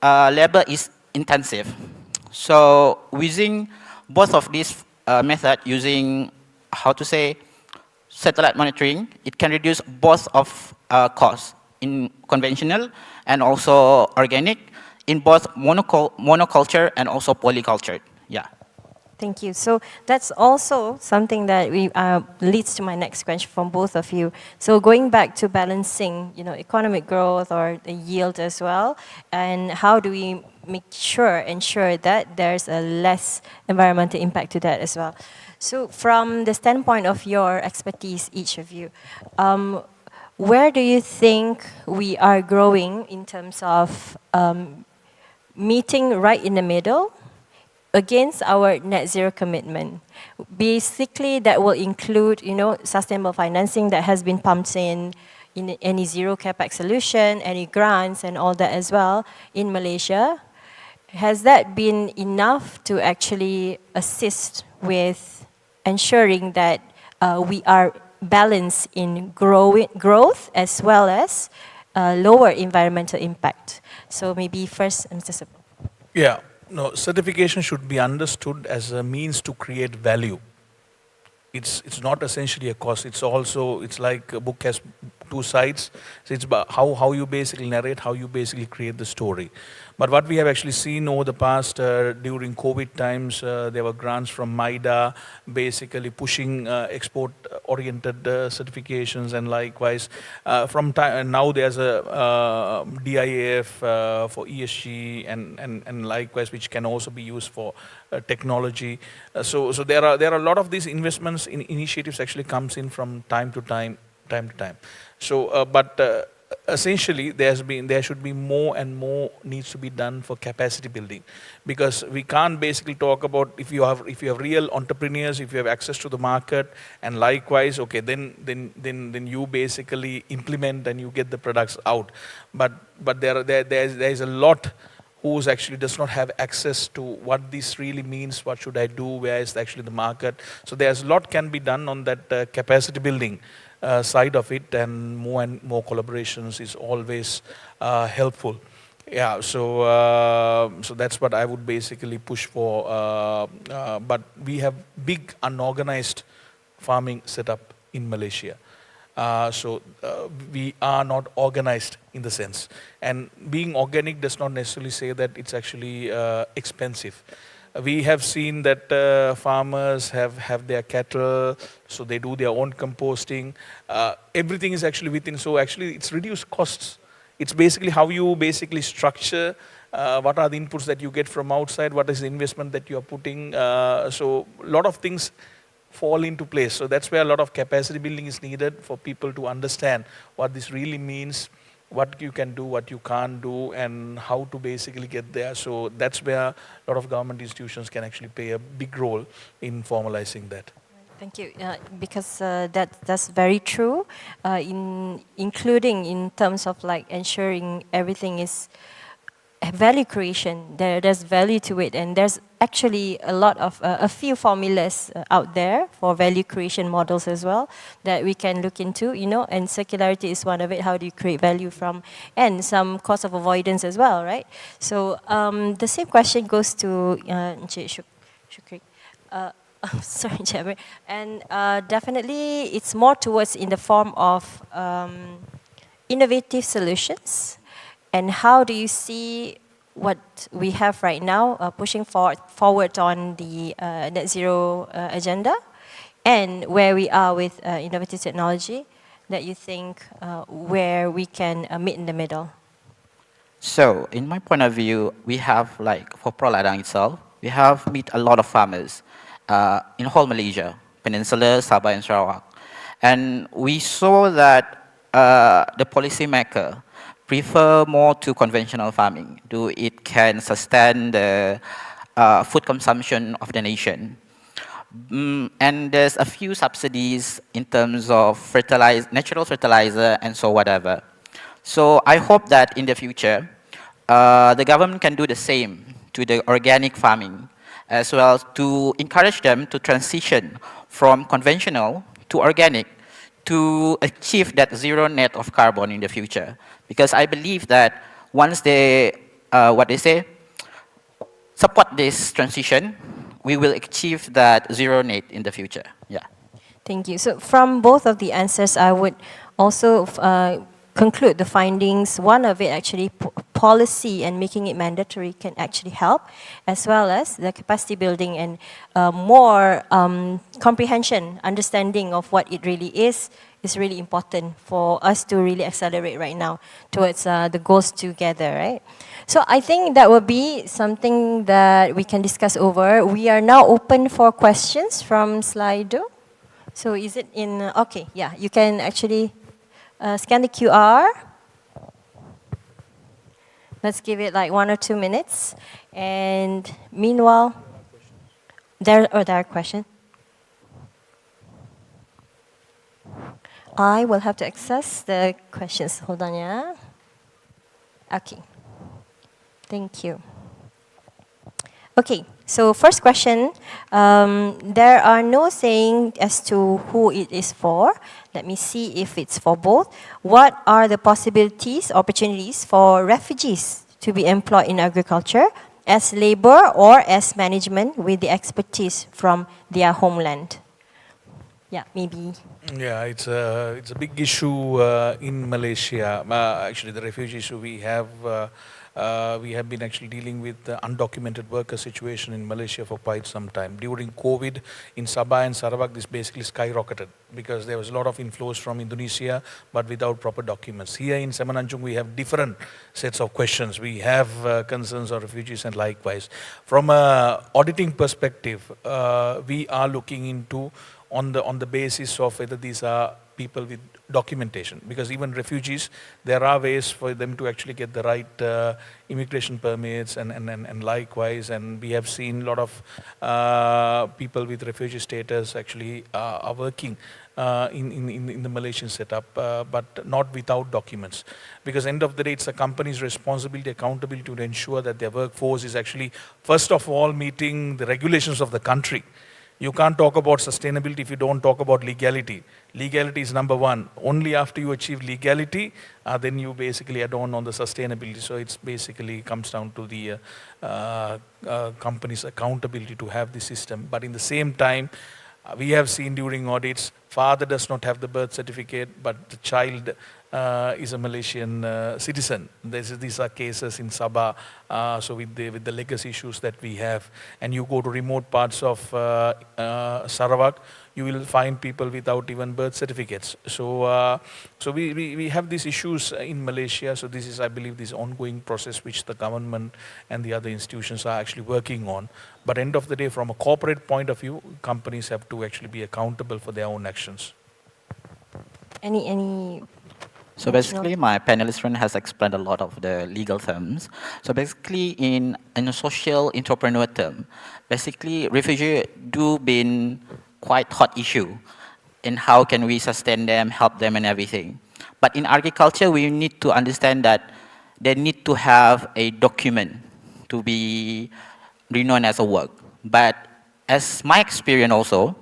labor is intensive. So using both of these method, using how to say satellite monitoring, it can reduce both of costs in conventional and also organic in both monoculture and also polyculture. Yeah. Thank you. So that's also something that leads to my next question from both of you. So going back to balancing, economic growth or the yield as well, and how do we ensure that there's a less environmental impact to that as well? So from the standpoint of your expertise, each of you, where do you think we are growing in terms of meeting right in the middle against our net zero commitment? Basically, that will include, sustainable financing that has been pumped in any zero capex solution, any grants and all that as well in Malaysia. Has that been enough to actually assist with ensuring that we are balanced in growth as well as lower environmental impact? So maybe first, Mr. Sipil. Yeah, no, certification should be understood as a means to create value. It's not essentially a cost. It's like a book has two sides. So it's about how you basically narrate, how you basically create the story. But what we have actually seen over the past, during COVID times, there were grants from MIDA basically pushing export-oriented certifications, and likewise, now there's a DIAF for ESG, and likewise, which can also be used for technology. So there are a lot of these investments in initiatives actually comes in from time to time. So, essentially, there should be more and more needs to be done for capacity building, because we can't basically talk about if you have real entrepreneurs, if you have access to the market, and likewise, okay, then you basically implement and you get the products out. But there is a lot who actually does not have access to what this really means, what should I do, where is actually the market. So there's a lot can be done on that capacity building side of it, and more collaborations is always helpful. Yeah, so that's what I would basically push for. But we have big unorganized farming setup in Malaysia. So we are not organized in the sense. And being organic does not necessarily say that it's actually expensive. We have seen that farmers have their cattle, so they do their own composting. Everything is actually within, so actually it's reduced costs. It's basically how you basically structure, what are the inputs that you get from outside, what is the investment that you are putting. So a lot of things fall into place. So that's where a lot of capacity building is needed for people to understand what this really means, what you can do, what you can't do, and how to basically get there. So that's where a lot of government institutions can actually play a big role in formalizing that. Thank you. Because that's very true, including in terms of like ensuring everything is value creation. There's value to it, and there's actually a lot of a few formulas out there for value creation models as well that we can look into. And circularity is one of it. How do you create value from, and some cost of avoidance as well, right? So the same question goes to Encik Shukri. Sorry, Jabir. And definitely, it's more towards in the form of innovative solutions. And how do you see what we have right now, pushing forward on the net zero agenda, and where we are with innovative technology that you think where we can meet in the middle? So, in my point of view, we have, like, for Proladang itself, we have met a lot of farmers in whole Malaysia, Peninsula, Sabah, and Sarawak. And we saw that the policymaker prefer more to conventional farming, though it can sustain the food consumption of the nation. And there's a few subsidies in terms of natural fertilizer and so whatever. So I hope that in the future, the government can do the same to the organic farming, as well to encourage them to transition from conventional to organic to achieve that zero net of carbon in the future. Because I believe that once they, what they say, support this transition, we will achieve that zero net in the future. Yeah. Thank you. So from both of the answers, I would also conclude the findings. One of it actually policy and making it mandatory can actually help, as well as the capacity building and more comprehension, understanding of what it really is really important for us to really accelerate right now towards the goals together, right? So I think that will be something that we can discuss over. We are now open for questions from Slido. So is it in, okay, yeah, you can actually scan the QR. Let's give it like 1 or 2 minutes. And meanwhile, there are questions. I will have to access the questions. Hold on, yeah. Okay. Thank you. Okay, so first question. There are no saying as to who it is for. Let me see if it's for both. What are the possibilities, opportunities for refugees to be employed in agriculture as labor or as management with the expertise from their homeland? Yeah, maybe. Yeah, it's a big issue in Malaysia. Actually, the refugee issue we have been actually dealing with the undocumented worker situation in Malaysia for quite some time. During COVID, in Sabah and Sarawak, this basically skyrocketed because there was a lot of inflows from Indonesia, but without proper documents. Here in Semenanjung, we have different sets of questions. We have concerns of refugees and likewise. From an auditing perspective, we are looking into on the basis of whether these are people with documentation, because even refugees, there are ways for them to actually get the right immigration permits and likewise, and we have seen a lot of people with refugee status actually are working in the Malaysian setup, but not without documents, because end of the day it's a company's responsibility, accountability to ensure that their workforce is actually first of all meeting the regulations of the country. You can't talk about sustainability if you don't talk about legality. Legality is number one. Only after you achieve legality, then you basically add on the sustainability. So it's basically comes down to the company's accountability to have the system. But in the same time, we have seen during audits, father does not have the birth certificate, but the child is a Malaysian citizen. These are cases in Sabah. So with the legacy issues that we have, and you go to remote parts of Sarawak, you will find people without even birth certificates. So we have these issues in Malaysia. So this is, I believe, this ongoing process which the government and the other institutions are actually working on. But end of the day, from a corporate point of view, companies have to actually be accountable for their own actions. Any So basically, my panelist friend has explained a lot of the legal terms. So basically, in a social entrepreneur term, basically, refugee do been quite hot issue in how can we sustain them, help them and everything. But in agriculture, we need to understand that they need to have a document to be renowned as a work. But as my experience also,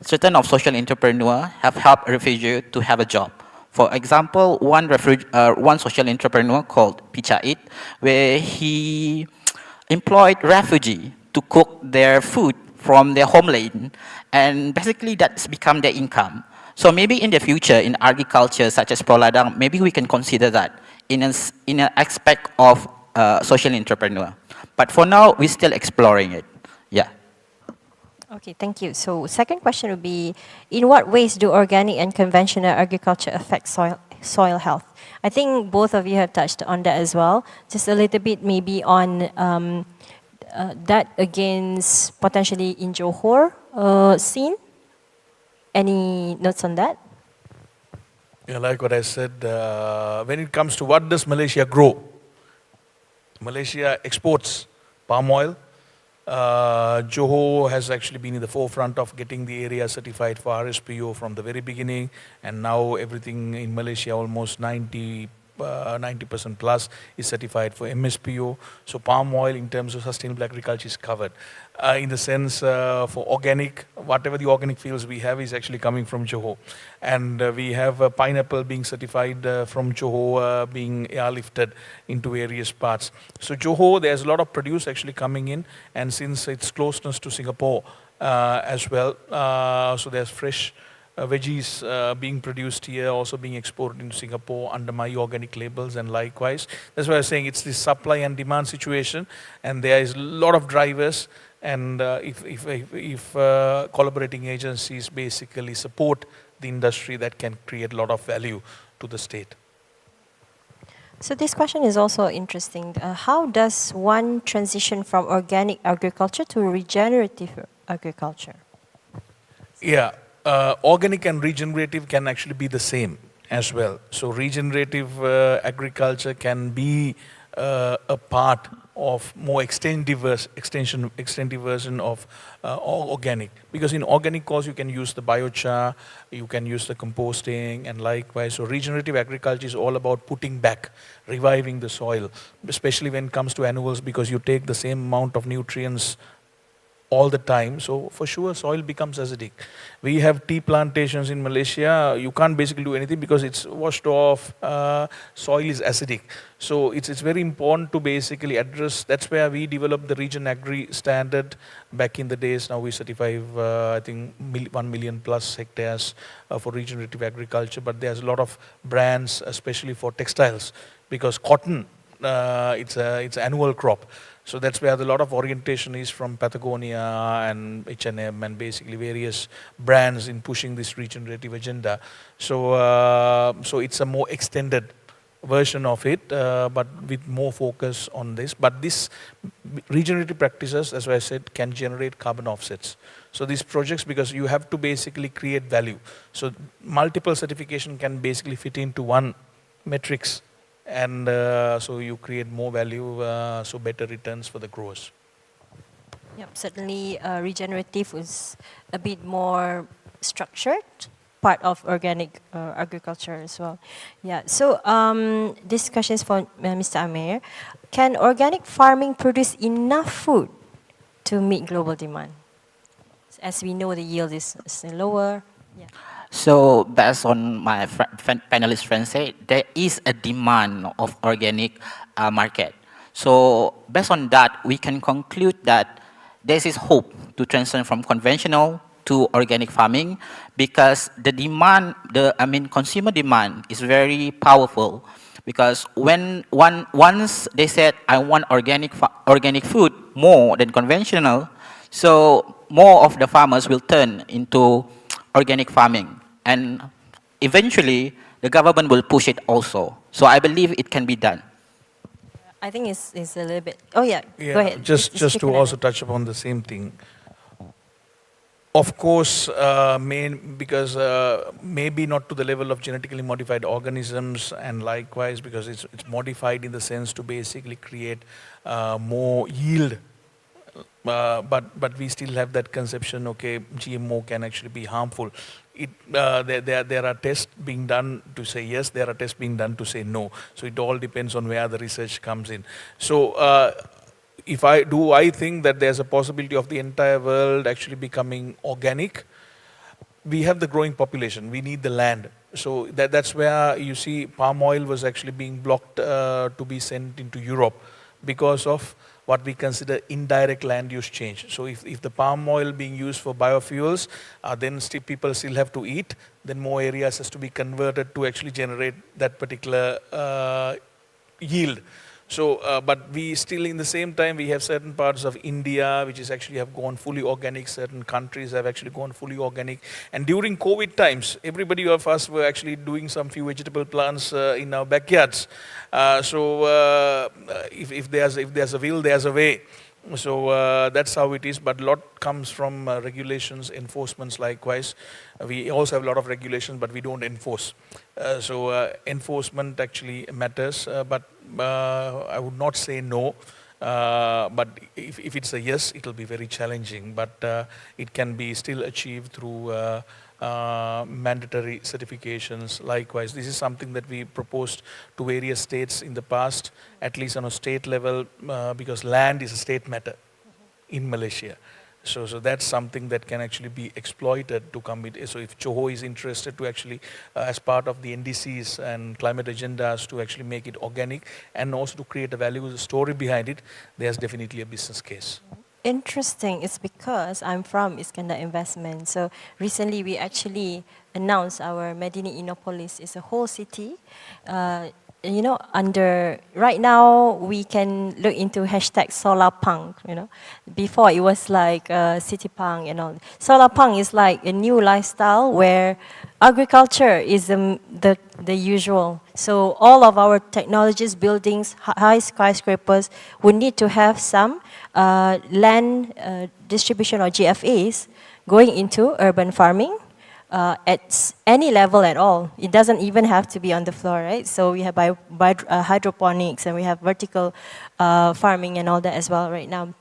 certain of social entrepreneur have helped refugee to have a job. For example, one social entrepreneur called Pichait, where he employed refugee to cook their food from their homeland, and basically that's become their income. So maybe in the future, in agriculture such as Proladang, maybe we can consider that in an aspect of social entrepreneur. But for now, we're still exploring it. Yeah. Okay, thank you. So second question would be, in what ways do organic and conventional agriculture affect soil health? I think both of you have touched on that as well. Just a little bit maybe on that against potentially in Johor scene. Any notes on that? Yeah, like what I said, when it comes to what does Malaysia grow? Malaysia exports palm oil. Johor has actually been in the forefront of getting the area certified for RSPO from the very beginning, and now everything in Malaysia, almost 90 90% plus is certified for MSPO. So palm oil in terms of sustainable agriculture is covered. In the sense for organic, whatever the organic fields we have is actually coming from Johor. And we have pineapple being certified from Johor, being airlifted into various parts. So Johor, there's a lot of produce actually coming in, and since its closeness to Singapore as well, so there's fresh veggies being produced here, also being exported into Singapore under my organic labels, and likewise. That's why I was saying it's this supply and demand situation, and there is a lot of drivers. And if collaborating agencies basically support the industry, that can create a lot of value to the state. So this question is also interesting. How does one transition from organic agriculture to regenerative agriculture? Yeah, organic and regenerative can actually be the same as well. So regenerative agriculture can be a part of more extensive version of organic. Because in organic course you can use the biochar, you can use the composting, and likewise. So regenerative agriculture is all about putting back, reviving the soil, especially when it comes to annuals, because you take the same amount of nutrients all the time, so for sure soil becomes acidic. We have tea plantations in Malaysia, you can't basically do anything because it's washed off, soil is acidic. So it's very important to basically address, that's where we developed the Region Agri standard back in the days. Now we certify, I think, 1 million plus hectares for regenerative agriculture, but there's a lot of brands, especially for textiles, because cotton, it's an annual crop. So that's where a lot of orientation is from Patagonia and H&M and basically various brands in pushing this regenerative agenda. So, so it's a more extended version of it, but with more focus on this. But this regenerative practices, as I said, can generate carbon offsets. So these projects, because you have to basically create value. So multiple certification can basically fit into one metrics. And so you create more value, so better returns for the growers. Yep, certainly regenerative is a bit more structured part of organic agriculture as well. Yeah, so this question is for Mr. Amir. Can organic farming produce enough food to meet global demand? As we know, the yield is lower. Yeah. So based on my panelist friend said, there is a demand of organic market. So based on that, we can conclude that there is hope to transition from conventional to organic farming, because the demand, consumer demand is very powerful. Because once they said, I want organic food more than conventional, so more of the farmers will turn into organic farming, and eventually the government will push it also. So I believe it can be done. I think it's a little bit. Oh yeah, go ahead. Just to also touch upon the same thing. Of course, because maybe not to the level of genetically modified organisms, and likewise because it's modified in the sense to basically create more yield. But we still have that conception, okay, GMO can actually be harmful. There are tests being done to say yes, there are tests being done to say no. So it all depends on where the research comes in. So I think that there's a possibility of the entire world actually becoming organic. We have the growing population, we need the land. So that's where you see palm oil was actually being blocked to be sent into Europe because of what we consider indirect land use change. So if the palm oil being used for biofuels, then people still have to eat, then more areas has to be converted to actually generate that particular yield. So, but we still, in the same time, we have certain parts of India which is actually have gone fully organic. Certain countries have actually gone fully organic. And during COVID times, everybody of us were actually doing some few vegetable plants in our backyards. So, if there's a will, there's a way. So that's how it is, but a lot comes from regulations, enforcements likewise. We also have a lot of regulations, but we don't enforce. So enforcement actually matters, but I would not say no. But if it's a yes, it will be very challenging, but it can be still achieved through mandatory certifications. Likewise, this is something that we proposed to various states in the past, at least on a state level, because land is a state matter in Malaysia. So that's something that can actually be exploited to come with. So if Johor is interested to actually, as part of the NDCs and climate agendas, to actually make it organic and also to create a valuable story behind it, there's definitely a business case. Interesting. It's because I'm from Iskandar Investment. So recently we actually announced our Medini Innopolis is a whole city. Under right now we can look into hashtag solar punk. Before it was like city punk and all. Solar punk is like a new lifestyle where agriculture is the usual. So all of our technologies, buildings, high skyscrapers would need to have some land distribution or GFAs going into urban farming. At any level at all. It doesn't even have to be on the floor, right? So we have hydroponics and we have vertical farming and all that as well right now.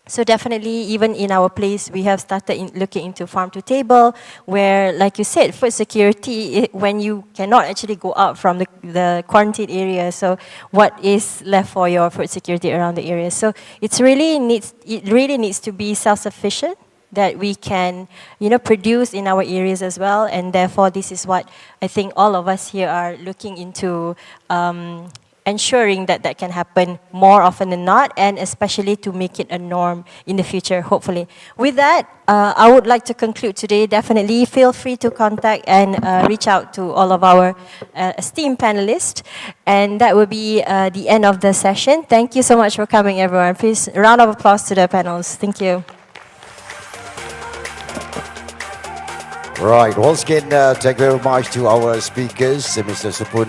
So definitely, even in our place, we have started looking into farm to table, where, like you said, food security, when you cannot actually go out from the quarantine area, so what is left for your food security around the area? So it really needs to be self-sufficient, that we can, produce in our areas as well. And therefore, this is what I think all of us here are looking into, ensuring that can happen more often than not, and especially to make it a norm in the future, hopefully. With that, I would like to conclude today. Definitely feel free to contact and reach out to all of our esteemed panelists. And that will be the end of the session. Thank you so much for coming, everyone. Please, a round of applause to the panels. Thank you. Right, once again, thank you very much to our speakers, Mr. Supun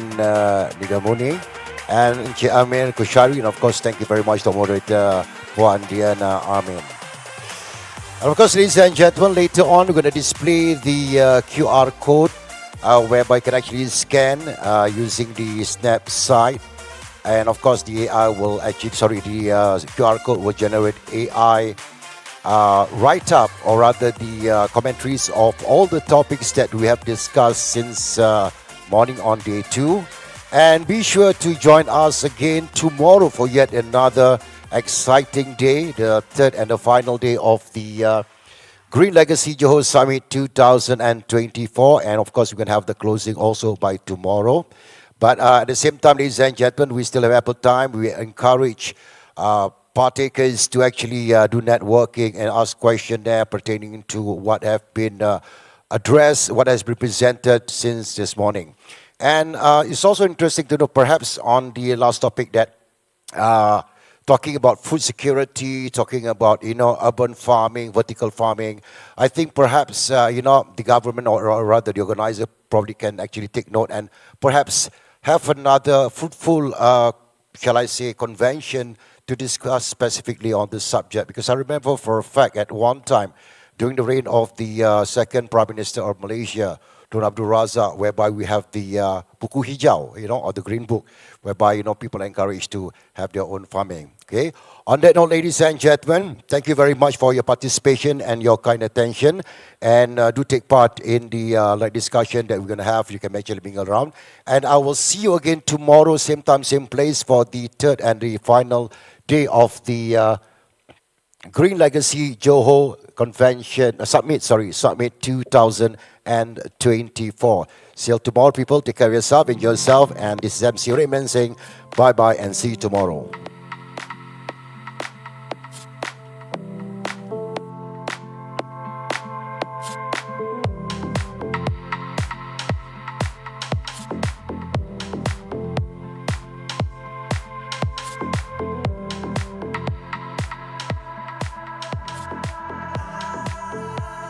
Nigamuni and Encik Amir Kushari, and of course, thank you very much to moderator Puan Diana Amin. And of course, ladies and gentlemen, later on, we're going to display the QR code whereby you can actually scan using the Snap site. And of course, the AI will actually, the QR code will generate AI write-up, or rather the commentaries of all the topics that we have discussed since morning on day 2. And be sure to join us again tomorrow for yet another exciting day, the third and the final day of the Green Legacy Johor Summit 2024. And of course, we're going to have the closing also by tomorrow. But at the same time, ladies and gentlemen, we still have ample time. We encourage partakers to actually do networking and ask questions there pertaining to what have been addressed, what has been presented since this morning. And it's also interesting to know, perhaps on the last topic, that talking about food security, talking about, urban farming, vertical farming, I think perhaps, the government, or rather the organizer, probably can actually take note and perhaps have another fruitful, shall I say, convention to discuss specifically on this subject. Because I remember for a fact at one time, during the reign of the second Prime Minister of Malaysia, Tun Abdul Razak, whereby we have the Buku Hijau, or the Green Book, whereby, people are encouraged to have their own farming. Okay. On that note, ladies and gentlemen, thank you very much for your participation and your kind attention. And do take part in the discussion that we're going to have. You can actually mingle around. And I will see you again tomorrow, same time, same place, for the third and the final day of the Green Legacy Johor Summit 2024. See you tomorrow, people. Take care of yourself, enjoy yourself. And this is MC Raymond saying bye-bye and see you tomorrow.